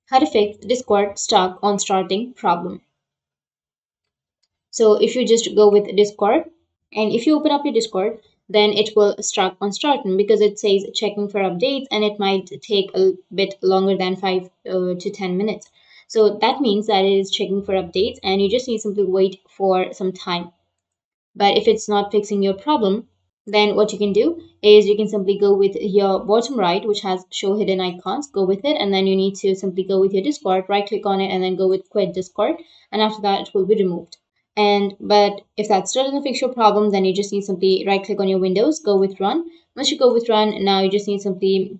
How to fix Discord stuck on starting problem. So if you just go with Discord and if you open up your Discord, then it will stuck on starting because it says checking for updates and it might take a bit longer than 5 to 10 minutes. So that means that it is checking for updates and you just need simply wait for some time. But if it's not fixing your problem, then what you can do is you can simply go with your bottom right, which has show hidden icons, go with it, and then you need to simply go with your Discord, right click on it, and then go with quit Discord, and after that it will be removed. And but if that still doesn't fix your problem, then you just need simply right click on your Windows, go with run. Once you go with run, now you just need simply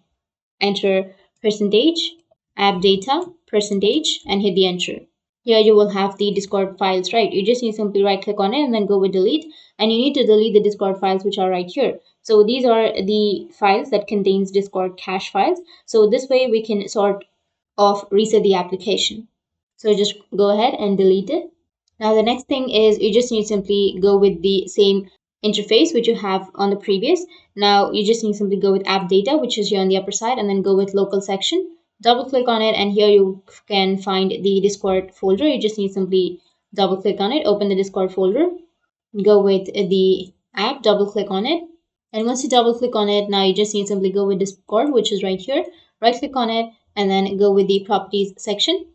enter percentage, app data, percentage, and hit the enter. Here you will have the Discord files, right? You just need to simply right click on it and then go with delete. And you need to delete the Discord files which are right here. So these are the files that contains Discord cache files. So this way we can sort of reset the application. So just go ahead and delete it. Now the next thing is you just need to simply go with the same interface which you have on the previous. Now you just need to simply go with app data, which is here on the upper side, and then go with local section. Double click on it and here you can find the Discord folder. You just need to simply double click on it, open the Discord folder, go with the app, double click on it. And once you double click on it, now you just need to simply go with Discord, which is right here, right click on it, and then go with the properties section.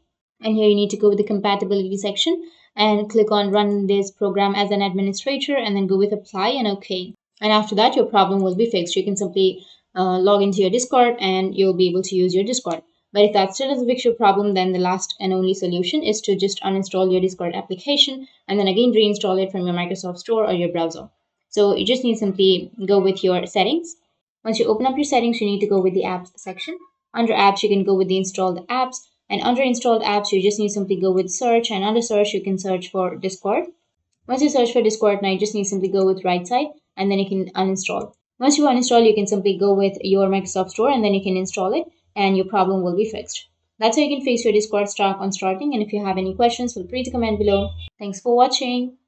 And here you need to go with the compatibility section and click on run this program as an administrator and then go with apply and OK. And after that, your problem will be fixed. You can simply log into your Discord and you'll be able to use your Discord. But if that still doesn't fix your problem, then the last and only solution is to just uninstall your Discord application and then again reinstall it from your Microsoft Store or your browser. So you just need to simply go with your settings. Once you open up your settings, you need to go with the apps section. Under apps, you can go with the installed apps. And under installed apps, you just need to simply go with search. And under search, you can search for Discord. Once you search for Discord, now you just need to simply go with right side and then you can uninstall. Once you uninstall, you can simply go with your Microsoft Store and then you can install it and your problem will be fixed. That's how you can fix your Discord stuck on starting. And if you have any questions, feel free to comment below. Thanks for watching.